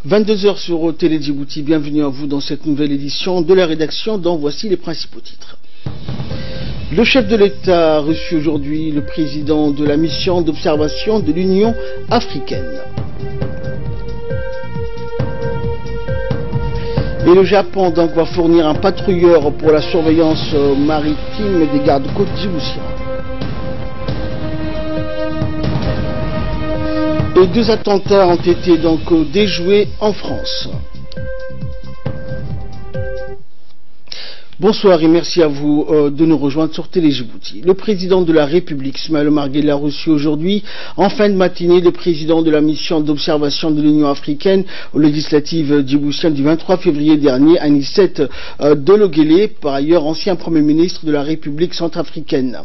22 h sur Télé Djibouti, bienvenue à vous dans cette nouvelle édition de la rédaction dont voici les principaux titres. Le chef de l'État a reçu aujourd'hui le président de la mission d'observation de l'Union africaine. Et le Japon donc va fournir un patrouilleur pour la surveillance maritime des gardes-côtes djiboutiens. Et 2 attentats ont été donc déjoués en France. Bonsoir et merci à vous de nous rejoindre sur Télé Djibouti. Le président de la République, Ismaël Omar Guelleh, a reçu aujourd'hui, en fin de matinée, le président de la mission d'observation de l'Union africaine aux législatives djiboutiennes du 23 février dernier, Anicet Dolo Guelleh, par ailleurs ancien Premier ministre de la République centrafricaine.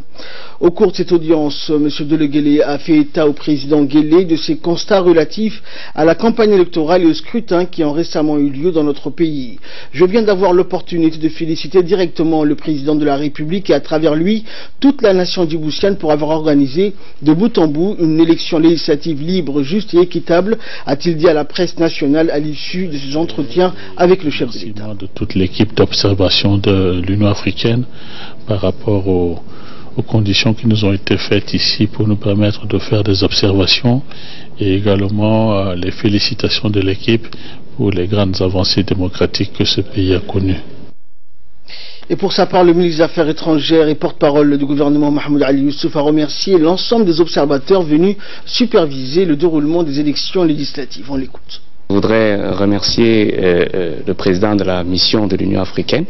Au cours de cette audience, M. Dolo Guelleh a fait état au président Guelleh de ses constats relatifs à la campagne électorale et au scrutin qui ont récemment eu lieu dans notre pays. Je viens d'avoir l'opportunité de féliciter directement le président de la République et à travers lui toute la nation djiboutienne pour avoir organisé de bout en bout une élection législative libre, juste et équitable, a-t-il dit à la presse nationale à l'issue de ses entretiens avec le chef de l'État. De toute l'équipe d'observation de l'Union africaine par rapport aux conditions qui nous ont été faites ici pour nous permettre de faire des observations et également les félicitations de l'équipe pour les grandes avancées démocratiques que ce pays a connues. Et pour sa part, le ministre des Affaires étrangères et porte-parole du gouvernement Mahmoud Ali Youssouf a remercié l'ensemble des observateurs venus superviser le déroulement des élections législatives. On l'écoute. Je voudrais remercier le président de la mission de l'Union africaine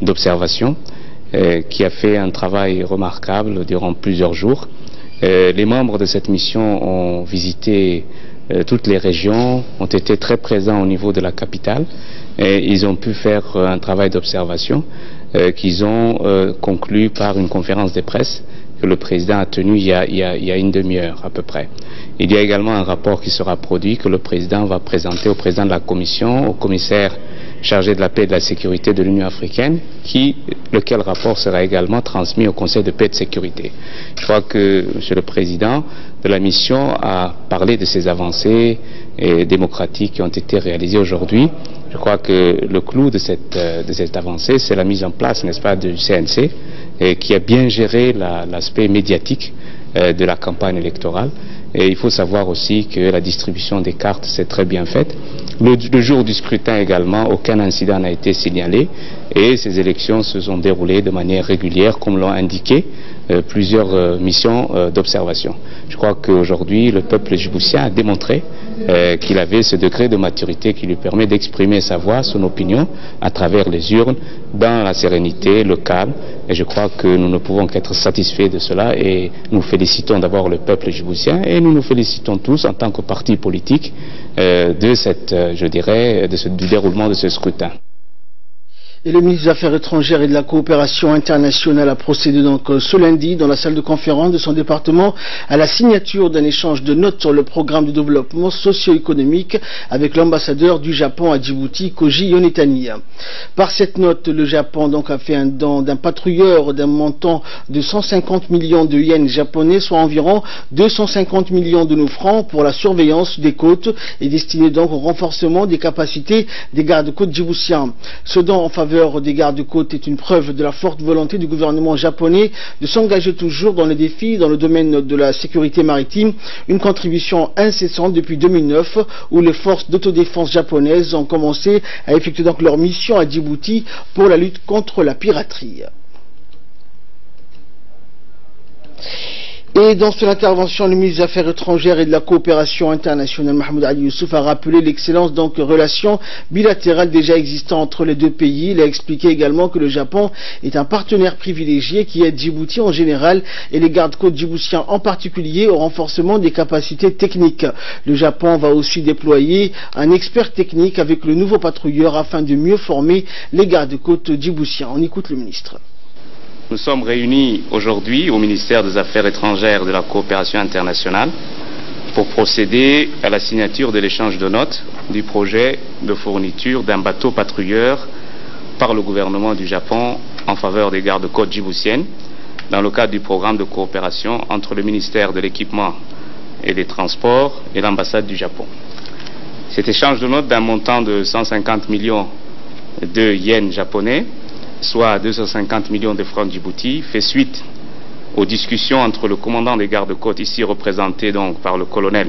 d'observation qui a fait un travail remarquable durant plusieurs jours. Les membres de cette mission ont visité toutes les régions, ont été très présents au niveau de la capitale et ils ont pu faire un travail d'observation qu'ils ont conclu par une conférence de presse que le président a tenue il y a une demi-heure à peu près. Il y a également un rapport qui sera produit que le président va présenter au président de la commission, au commissaire chargé de la paix et de la sécurité de l'Union africaine, lequel rapport sera également transmis au Conseil de paix et de sécurité. Je crois que M. le Président de la mission a parlé de ces avancées démocratiques qui ont été réalisées aujourd'hui. Je crois que le clou de cette avancée, c'est la mise en place, n'est-ce pas, du CNC, qui a bien géré l'aspect médiatique de la campagne électorale. Et il faut savoir aussi que la distribution des cartes s'est très bien faite. Le jour du scrutin également, aucun incident n'a été signalé et ces élections se sont déroulées de manière régulière, comme l'ont indiqué plusieurs missions d'observation. Je crois qu'aujourd'hui, le peuple djiboutien a démontré qu'il avait ce degré de maturité qui lui permet d'exprimer sa voix, son opinion, à travers les urnes, dans la sérénité, le calme. Et je crois que nous ne pouvons qu'être satisfaits de cela et nous félicitons d'abord le peuple djiboutien et nous nous félicitons tous en tant que parti politique du déroulement de ce scrutin. Et le ministre des Affaires étrangères et de la coopération internationale a procédé donc ce lundi dans la salle de conférence de son département à la signature d'un échange de notes sur le programme de développement socio-économique avec l'ambassadeur du Japon à Djibouti, Koji Yonetani. Par cette note, le Japon donc a fait un don d'un patrouilleur d'un montant de 150 millions de yens japonais, soit environ 250 millions de nos francs pour la surveillance des côtes et destiné donc au renforcement des capacités des gardes-côtes djiboutiens. Ce don en faveur des gardes-côtes est une preuve de la forte volonté du gouvernement japonais de s'engager toujours dans les défis dans le domaine de la sécurité maritime, une contribution incessante depuis 2009 où les forces d'autodéfense japonaises ont commencé à effectuer donc leur mission à Djibouti pour la lutte contre la piraterie. Et dans son intervention, le ministre des Affaires étrangères et de la coopération internationale, Mahmoud Ali Youssouf, a rappelé l'excellence donc relations bilatérales déjà existantes entre les deux pays. Il a expliqué également que le Japon est un partenaire privilégié qui aide Djibouti en général et les gardes-côtes djiboutiens en particulier au renforcement des capacités techniques. Le Japon va aussi déployer un expert technique avec le nouveau patrouilleur afin de mieux former les gardes-côtes djiboutiens. On écoute le ministre. Nous sommes réunis aujourd'hui au ministère des Affaires étrangères et de la coopération internationale pour procéder à la signature de l'échange de notes du projet de fourniture d'un bateau patrouilleur par le gouvernement du Japon en faveur des gardes-côtes djiboutiennes dans le cadre du programme de coopération entre le ministère de l'équipement et des transports et l'ambassade du Japon. Cet échange de notes d'un montant de 150 millions de yens japonais, soit 250 millions de francs Djibouti, fait suite aux discussions entre le commandant des gardes-côtes, ici représenté donc par le colonel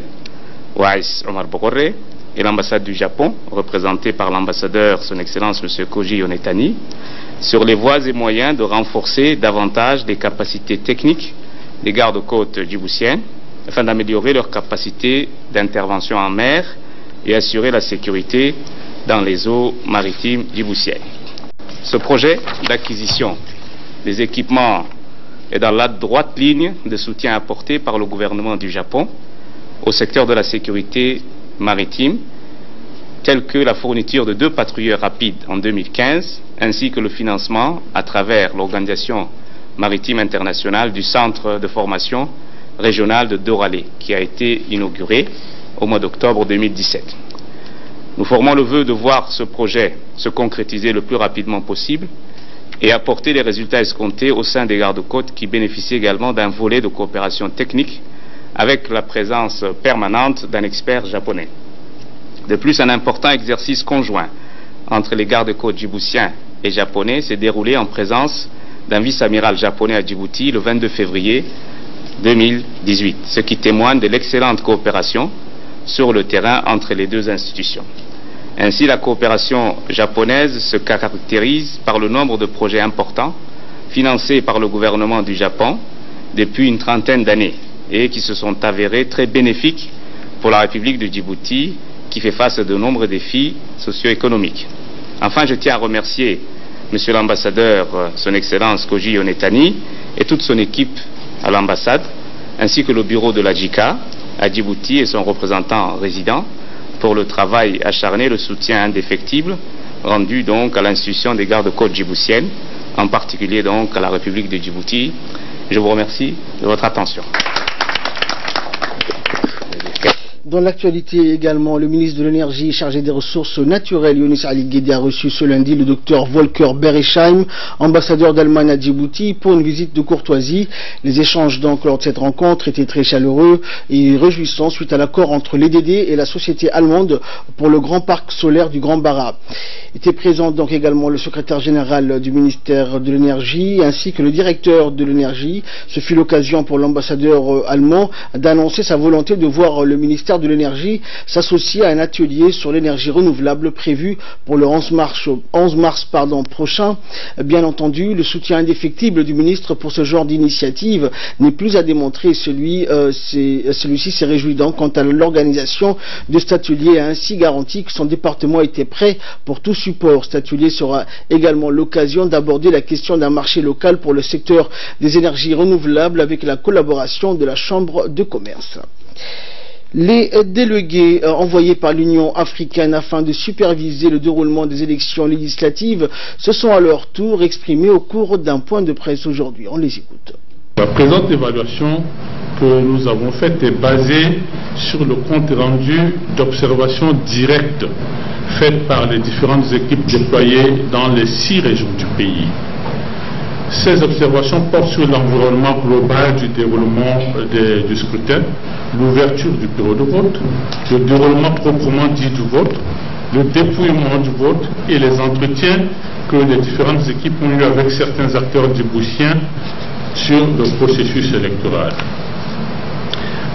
Wais Omar Bogoré, et l'ambassade du Japon, représentée par l'ambassadeur, son Excellence M. Koji Yonetani, sur les voies et moyens de renforcer davantage les capacités techniques des gardes-côtes djiboutiennes, afin d'améliorer leur capacité d'intervention en mer et assurer la sécurité dans les eaux maritimes djiboutiennes. Ce projet d'acquisition des équipements est dans la droite ligne de soutien apporté par le gouvernement du Japon au secteur de la sécurité maritime, tels que la fourniture de 2 patrouilleurs rapides en 2015, ainsi que le financement à travers l'Organisation maritime internationale du centre de formation régional de Doralé, qui a été inauguré au mois d'octobre 2017. Nous formons le vœu de voir ce projet se concrétiser le plus rapidement possible et apporter les résultats escomptés au sein des gardes-côtes qui bénéficient également d'un volet de coopération technique avec la présence permanente d'un expert japonais. De plus, un important exercice conjoint entre les gardes-côtes djiboutiens et japonais s'est déroulé en présence d'un vice-amiral japonais à Djibouti le 22 février 2018, ce qui témoigne de l'excellente coopération sur le terrain entre les deux institutions. Ainsi, la coopération japonaise se caractérise par le nombre de projets importants financés par le gouvernement du Japon depuis une trentaine d'années et qui se sont avérés très bénéfiques pour la République de Djibouti, qui fait face à de nombreux défis socio-économiques. Enfin, je tiens à remercier Monsieur l'ambassadeur, son Excellence Koji Yonetani et toute son équipe à l'ambassade, ainsi que le bureau de la JICA à Djibouti et son représentant résident pour le travail acharné, le soutien indéfectible rendu donc à l'institution des gardes-côtes djiboutiennes, en particulier donc à la République de Djibouti. Je vous remercie de votre attention. Dans l'actualité également, le ministre de l'Énergie chargé des ressources naturelles, Younis Ali Guédé, a reçu ce lundi le docteur Volker Beresheim, ambassadeur d'Allemagne à Djibouti, pour une visite de courtoisie. Les échanges donc lors de cette rencontre étaient très chaleureux et réjouissants suite à l'accord entre l'EDD et la société allemande pour le grand parc solaire du Grand Bara. Était présent donc également le secrétaire général du ministère de l'Énergie ainsi que le directeur de l'Énergie. Ce fut l'occasion pour l'ambassadeur allemand d'annoncer sa volonté de voir le ministère de l'Énergie s'associer à un atelier sur l'énergie renouvelable prévu pour le 11 mars prochain. Bien entendu, le soutien indéfectible du ministre pour ce genre d'initiative n'est plus à démontrer. Celui-ci s'est réjoui donc quant à l'organisation de cet atelier et a ainsi garanti que son département était prêt pour tout support. Cet atelier sera également l'occasion d'aborder la question d'un marché local pour le secteur des énergies renouvelables avec la collaboration de la Chambre de commerce. Les délégués envoyés par l'Union africaine afin de superviser le déroulement des élections législatives se sont à leur tour exprimés au cours d'un point de presse aujourd'hui. On les écoute. La présente évaluation que nous avons faite est basée sur le compte rendu d'observation directe faite par les différentes équipes déployées dans les 6 régions du pays. Ces observations portent sur l'environnement global du déroulement du scrutin, l'ouverture du bureau de vote, le déroulement proprement dit du vote, le dépouillement du vote et les entretiens que les différentes équipes ont eu avec certains acteurs djiboutiens sur le processus électoral.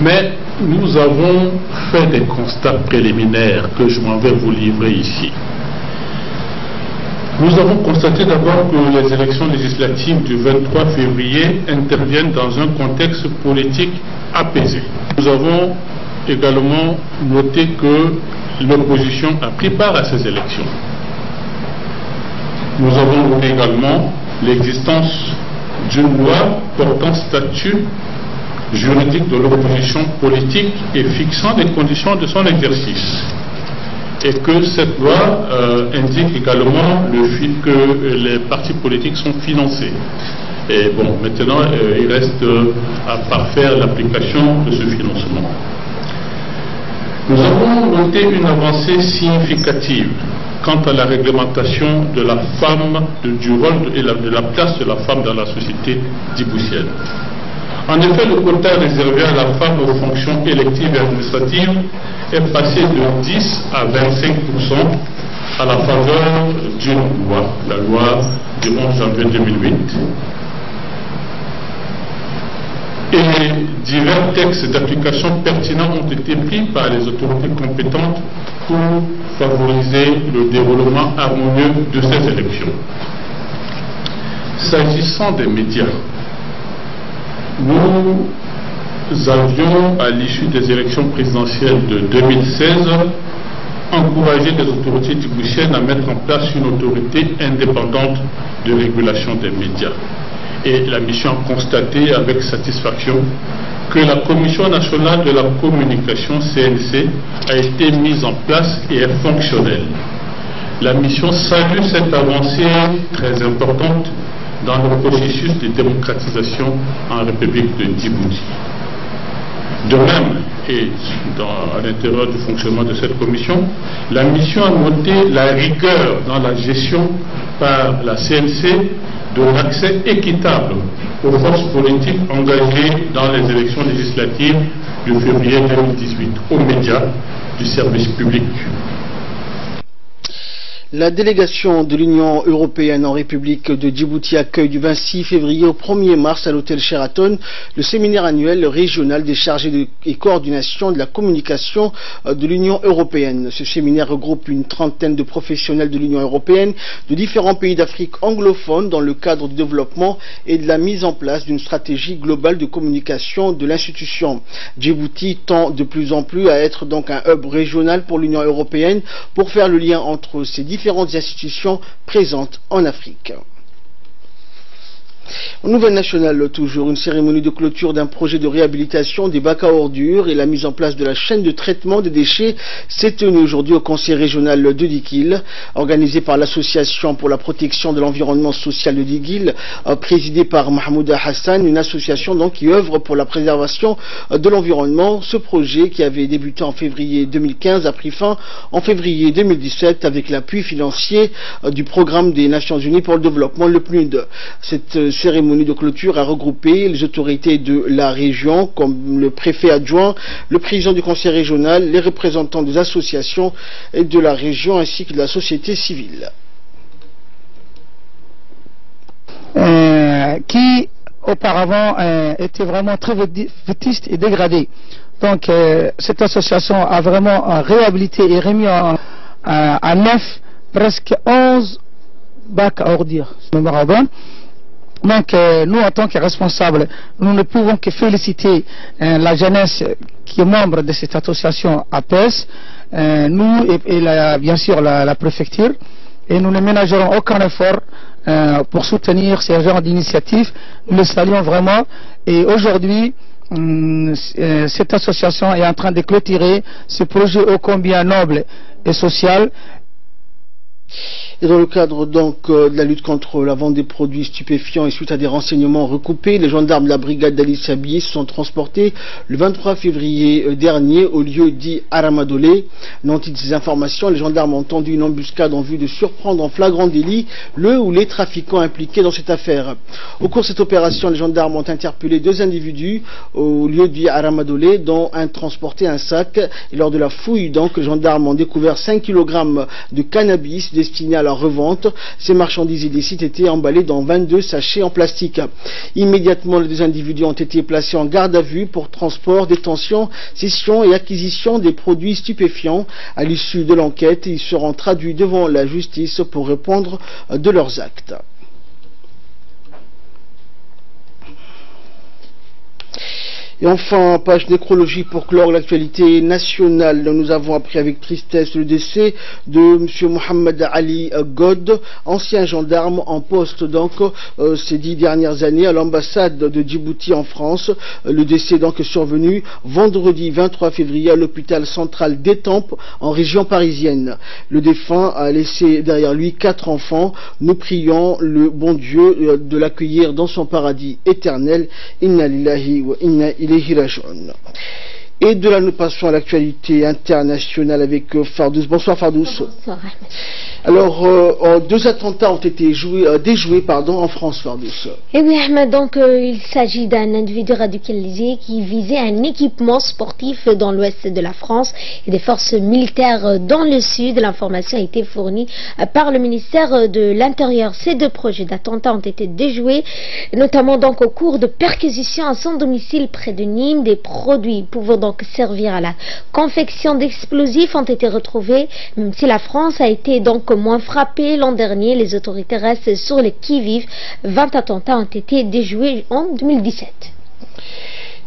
Mais nous avons fait des constats préliminaires que je m'en vais vous livrer ici. Nous avons constaté d'abord que les élections législatives du 23 février interviennent dans un contexte politique apaisé. Nous avons également noté que l'opposition a pris part à ces élections. Nous avons noté également l'existence d'une loi portant statut juridique de l'opposition politique et fixant les conditions de son exercice. Et que cette loi indique également le fait que les partis politiques sont financés. Et bon, maintenant, il reste à parfaire l'application de ce financement. Nous avons noté une avancée significative quant à la réglementation de la femme, du rôle et de la place de la femme dans la société djiboutienne. En effet, le quota réservé à la femme aux fonctions électives et administratives est passé de 10 à 25% à la faveur d'une loi, la loi du 11 janvier 2008. Et divers textes d'application pertinents ont été pris par les autorités compétentes pour favoriser le déroulement harmonieux de ces élections. S'agissant des médias, nous avions, à l'issue des élections présidentielles de 2016, encouragé les autorités djiboutiennes à mettre en place une autorité indépendante de régulation des médias. Et la mission a constaté avec satisfaction que la Commission nationale de la communication, CNC, a été mise en place et est fonctionnelle. La mission salue cette avancée très importante dans le processus de démocratisation en République de Djibouti. De même, et à l'intérieur du fonctionnement de cette commission, la mission a noté la rigueur dans la gestion par la CNC de l'accès équitable aux forces politiques engagées dans les élections législatives de février 2018 aux médias du service public. La délégation de l'Union européenne en République de Djibouti accueille du 26 février au 1er mars à l'hôtel Sheraton le séminaire annuel régional des chargés et coordination de la communication de l'Union européenne. Ce séminaire regroupe une trentaine de professionnels de l'Union européenne de différents pays d'Afrique anglophone dans le cadre du développement et de la mise en place d'une stratégie globale de communication de l'institution. Djibouti tend de plus en plus à être donc un hub régional pour l'Union européenne pour faire le lien entre ces différentes institutions présentes en Afrique. Aux nouvelles nationales, toujours, une cérémonie de clôture d'un projet de réhabilitation des bacs à ordures et la mise en place de la chaîne de traitement des déchets s'est tenue aujourd'hui au conseil régional de Diguil, organisé par l'association pour la protection de l'environnement social de Diguil, présidée par Mahmouda Hassan, une association donc qui œuvre pour la préservation de l'environnement. Ce projet, qui avait débuté en février 2015, a pris fin en février 2017 avec l'appui financier du programme des Nations Unies pour le développement, le PNUD. Cette cérémonie de clôture a regroupé les autorités de la région, comme le préfet adjoint, le président du conseil régional, les représentants des associations et de la région ainsi que de la société civile. Qui auparavant était vraiment très vétuste et dégradée. Donc cette association a vraiment réhabilité et remis à neuf presque 11 bacs à ordures. Donc nous, en tant que responsables, nous ne pouvons que féliciter la jeunesse qui est membre de cette association APES, nous et bien sûr la préfecture, et nous ne ménagerons aucun effort pour soutenir ces genres d'initiatives. Nous le saluons vraiment, et aujourd'hui cette association est en train de clôturer ce projet ô combien noble et social. Et dans le cadre donc de la lutte contre la vente des produits stupéfiants et suite à des renseignements recoupés, les gendarmes de la brigade d'Ali Sabié se sont transportés le 23 février dernier au lieu dit Aramadolé. Nantis de ces informations, les gendarmes ont tendu une embuscade en vue de surprendre en flagrant délit le ou les trafiquants impliqués dans cette affaire. Au cours de cette opération, les gendarmes ont interpellé 2 individus au lieu dit Aramadolé, dont un transportait un sac. Et lors de la fouille, donc, les gendarmes ont découvert 5 kg de cannabis destiné à la revente. Ces marchandises illicites étaient emballées dans 22 sachets en plastique. Immédiatement, les 2 individus ont été placés en garde à vue pour transport, détention, cession et acquisition des produits stupéfiants. À l'issue de l'enquête, ils seront traduits devant la justice pour répondre de leurs actes. Et enfin, page nécrologie pour clore l'actualité nationale. Nous avons appris avec tristesse le décès de M. Mohamed Ali God, ancien gendarme en poste donc ces 10 dernières années à l'ambassade de Djibouti en France. Le décès donc est survenu vendredi 23 février à l'hôpital central d'Étampes en région parisienne. Le défunt a laissé derrière lui 4 enfants. Nous prions le bon Dieu de l'accueillir dans son paradis éternel. Inna lillahi wa inna ilayhi raji'un. Et de là, nous passons à l'actualité internationale avec Fardous. Bonsoir Fardous. Bonsoir. Alors, 2 attentats ont été déjoués en France, Fardous. Et oui, Ahmed, donc il s'agit d'un individu radicalisé qui visait un équipement sportif dans l'ouest de la France et des forces militaires dans le sud. L'information a été fournie par le ministère de l'Intérieur. Ces 2 projets d'attentats ont été déjoués, notamment donc au cours de perquisitions à son domicile près de Nîmes. Des produits pouvant donc servir à la confection d'explosifs ont été retrouvés, même si la France a été donc moins frappée l'an dernier. Les autorités restent sur le qui-vive. 20 attentats ont été déjoués en 2017.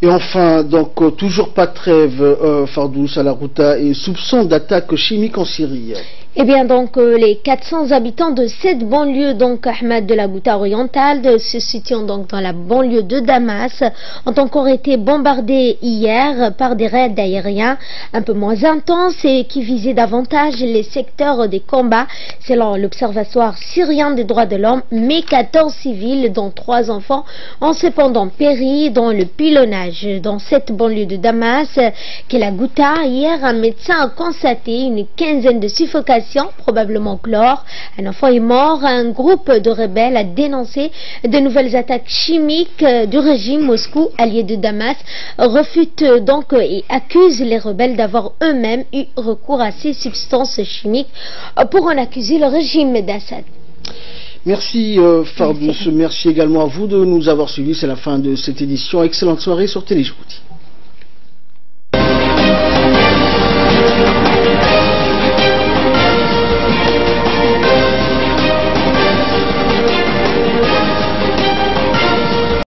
Et enfin, donc, toujours pas de trêve, Fardous, à la Ghouta, et soupçon d'attaque chimique en Syrie. Eh bien donc les 400 habitants de cette banlieue donc Ahmed de la Ghouta orientale se situant donc dans la banlieue de Damas ont encore été bombardés hier par des raids aériens un peu moins intenses et qui visaient davantage les secteurs des combats. Selon l'Observatoire syrien des droits de l'homme, mais 14 civils dont 3 enfants ont cependant péri dans le pilonnage. Dans cette banlieue de Damas qu'est la Ghouta, hier un médecin a constaté une quinzaine de suffocations, probablement chlore. Un enfant est mort. Un groupe de rebelles a dénoncé de nouvelles attaques chimiques du régime. Moscou, allié de Damas, refute donc et accuse les rebelles d'avoir eux-mêmes eu recours à ces substances chimiques pour en accuser le régime d'Assad. Merci Fardous, merci également à vous de nous avoir suivis. C'est la fin de cette édition. Excellente soirée sur Téléjournée.